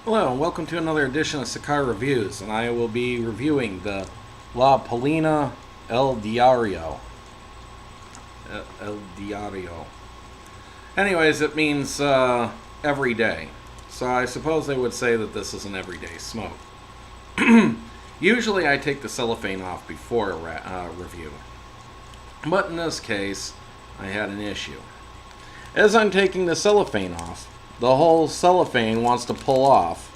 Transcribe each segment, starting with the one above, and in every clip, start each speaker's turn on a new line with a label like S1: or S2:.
S1: Hello, and welcome to another edition of Sik'ar Reviews, and I will be reviewing the La Palina El Diario. El Diario. Anyways, it means every day. So I suppose they would say that this is an everyday smoke. Usually I take the cellophane off before a review. But in this case, I had an issue. As I'm taking the cellophane off, the whole cellophane wants to pull off.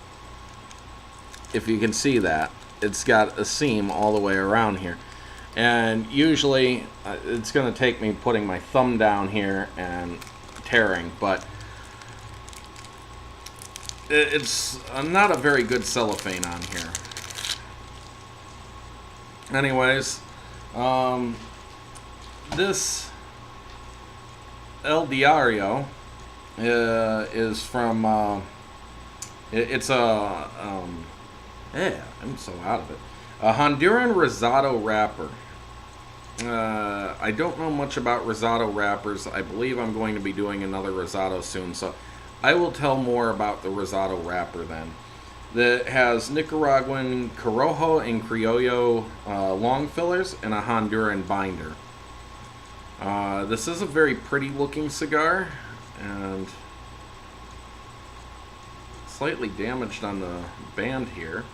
S1: If you can see that, it's got a seam all the way around here. And usually it's going to take me putting my thumb down here and tearing, but it's not a very good cellophane on here. Anyways, this El Diario is from it's a I'm so out of it, a Honduran Rosado wrapper. I don't know much about Rosado wrappers. I believe I'm going to be doing another Rosado soon, so I will tell more about the Rosado wrapper then. That has Nicaraguan Corojo and Criollo long fillers and a Honduran binder. This is a very pretty looking cigar and slightly damaged on the band here.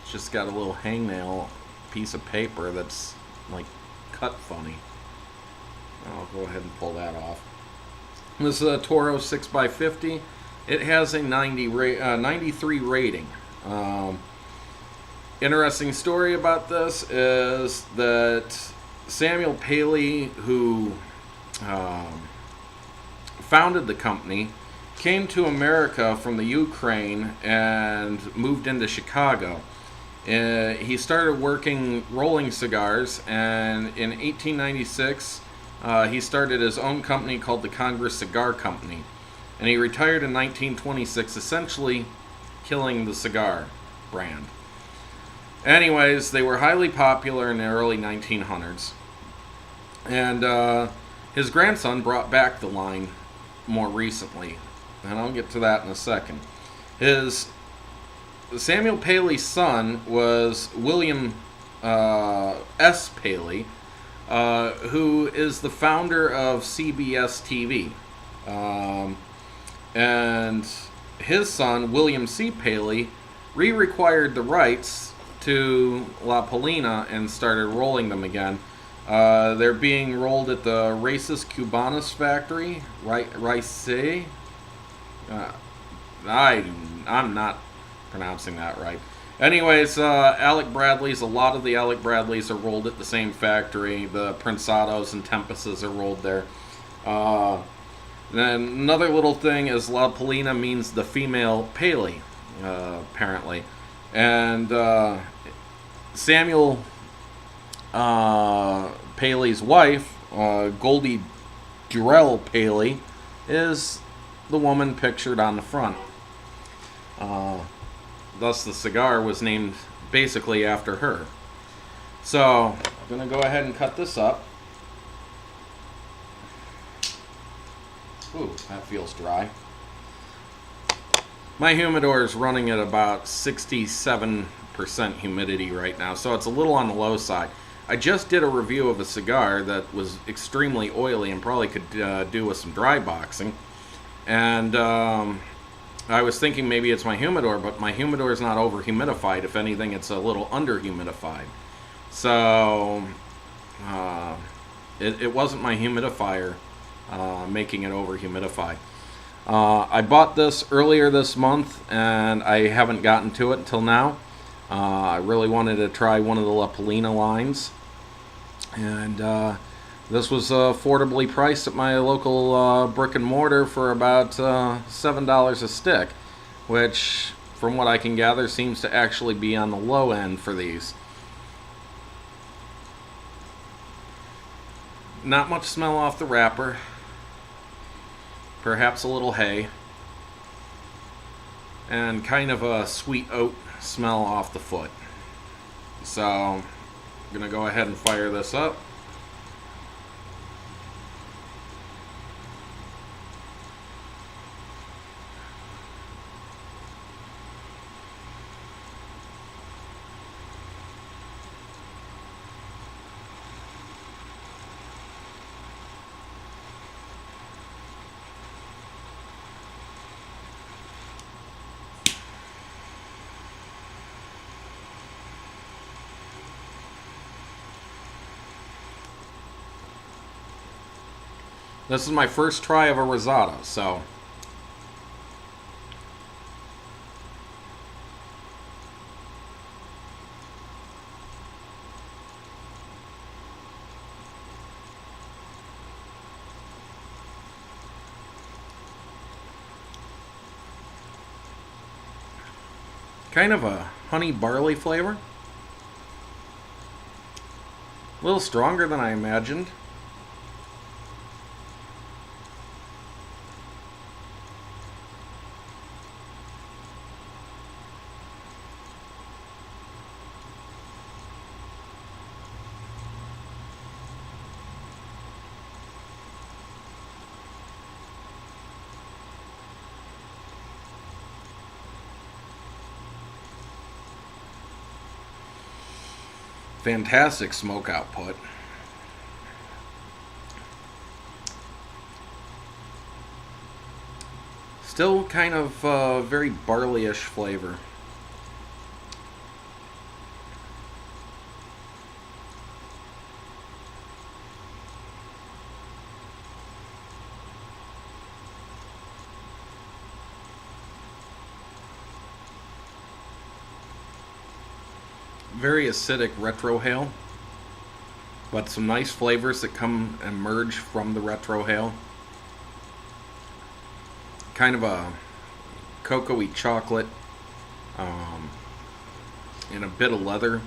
S1: It's just got a little hangnail piece of paper that's like cut funny. I'll go ahead and pull that off. This is a Toro 6x50. It has a 93 rating. Interesting story about this is that Samuel Paley, who founded the company, came to America from the Ukraine and moved into Chicago. He started working rolling cigars, and in 1896 he started his own company called the Congress Cigar Company. And he retired in 1926, essentially killing the cigar brand. Anyways, they were highly popular in the early 1900s. And his grandson brought back the line more recently. And I'll get to that in a second. Samuel Paley's son was William S. Paley, who is the founder of CBS TV. And his son, William C. Paley, re-required the rights to La Palina and started rolling them again. They're being rolled at the Races Cubanas factory, Rice. I'm not pronouncing that right. Anyways, Alec Bradley's, a lot of the Alec Bradleys are rolled at the same factory. The Prensados and Tempeses are rolled there. Then another little thing is La Palina means the female Paley, apparently. And Samuel Paley's wife, Goldie Durrell Paley, is the woman pictured on the front. Thus, the cigar was named basically after her. So, I'm going to go ahead and cut this up. Ooh, that feels dry. My humidor is running at about 67% humidity right now, so it's a little on the low side. I just did a review of a cigar that was extremely oily and probably could do with some dry boxing. And I was thinking maybe it's my humidor, but my humidor is not over humidified. If anything, it's a little under humidified. So it wasn't my humidifier making it over humidified. I bought this earlier this month and I haven't gotten to it until now. I really wanted to try one of the La Palina lines, and this was affordably priced at my local brick and mortar for about $7 a stick, which from what I can gather seems to actually be on the low end for these. Not much smell off the wrapper. Perhaps a little hay. And kind of a sweet oat smell off the foot. So, I'm going to go ahead and fire this up. This is my first try of a rosado, so kind of a honey barley flavor. A little stronger than I imagined. Fantastic smoke output. Still kind of very barley-ish flavor. Very acidic retrohale, but some nice flavors that come and merge from the retrohale. Kind of a cocoa-y chocolate, and a bit of leather.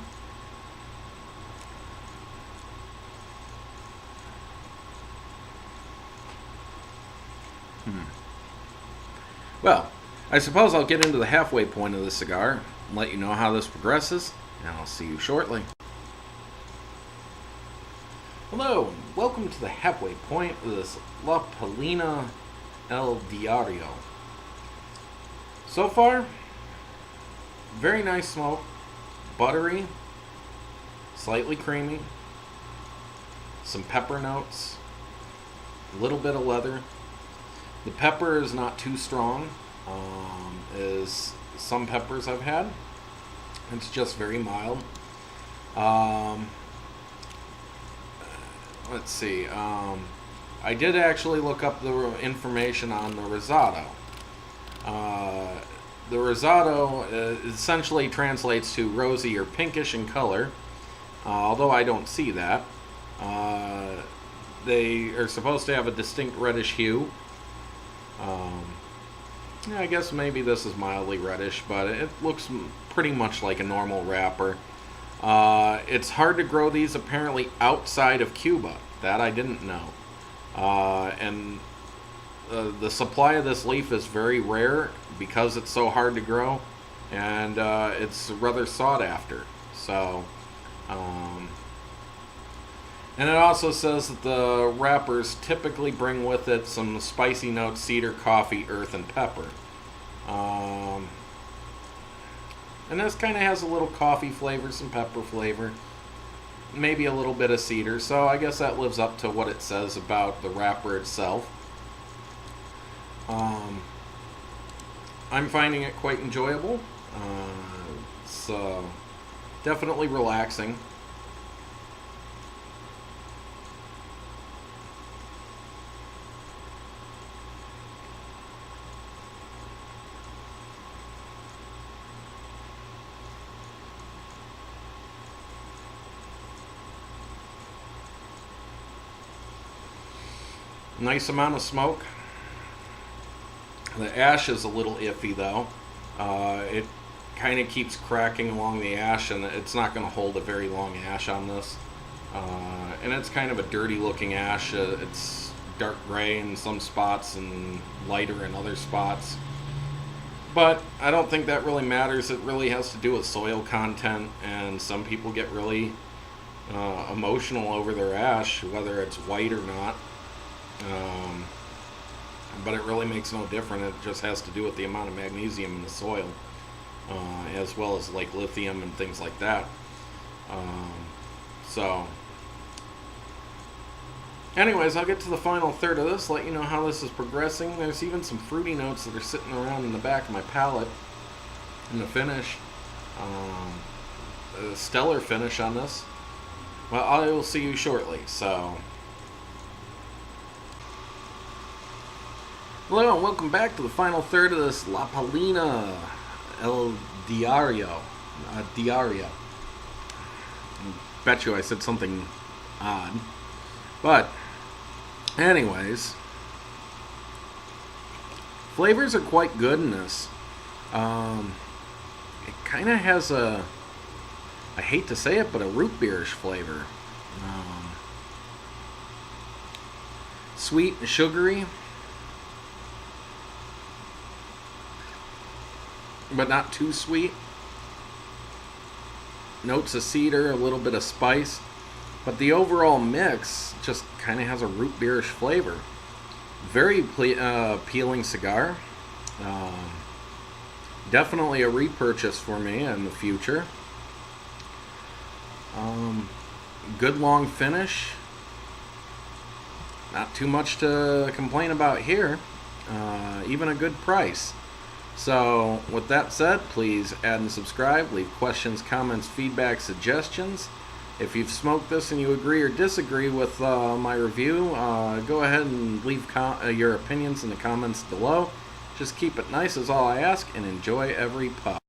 S1: Well, I suppose I'll get into the halfway point of the cigar and let you know how this progresses, and I'll see you shortly. Hello, and welcome to the halfway point of this La Palina El Diaria. So far, very nice smoke, buttery, slightly creamy, some pepper notes, a little bit of leather. The pepper is not too strong as some peppers I've had. It's just very mild. Let's see. I did actually look up the information on the rosado. The rosado essentially translates to rosy or pinkish in color, although I don't see that. They are supposed to have a distinct reddish hue. Yeah, I guess maybe this is mildly reddish, but it looks pretty much like a normal wrapper. It's hard to grow these apparently outside of Cuba. That I didn't know. And the supply of this leaf is very rare because it's so hard to grow, and it's rather sought after. So, and it also says that the wrappers typically bring with it some spicy notes: cedar, coffee, earth, and pepper. And this kind of has a little coffee flavor, some pepper flavor, maybe a little bit of cedar. So I guess that lives up to what it says about the wrapper itself. I'm finding it quite enjoyable. It's definitely relaxing. Nice amount of smoke. The ash is a little iffy though. It kind of keeps cracking along the ash, and it's not going to hold a very long ash on this. And it's kind of a dirty looking ash. It's dark gray in some spots and lighter in other spots. But I don't think that really matters. It really has to do with soil content, and some people get really emotional over their ash, whether it's white or not. But it really makes no difference. It just has to do with the amount of magnesium in the soil, as well as like lithium and things like that. So anyways, I'll get to the final third of this, let you know how this is progressing. There's even some fruity notes that are sitting around in the back of my palate in the finish. A stellar finish on this. Well, I will see you shortly. So Hello and welcome back to the final third of this La Palina El Diaria. Bet you I said something odd. But, anyways, flavors are quite good in this. It kind of has I hate to say it, but a root beerish flavor. Sweet and sugary, but not too sweet. Notes of cedar, a little bit of spice, but the overall mix just kind of has a root beerish flavor. Very appealing cigar. Definitely a repurchase for me in the future. Good long finish. Not too much to complain about here. Even a good price. So, with that said, please add and subscribe. Leave questions, comments, feedback, suggestions. If you've smoked this and you agree or disagree with my review, go ahead and leave your opinions in the comments below. Just keep it nice is all I ask, and enjoy every puff.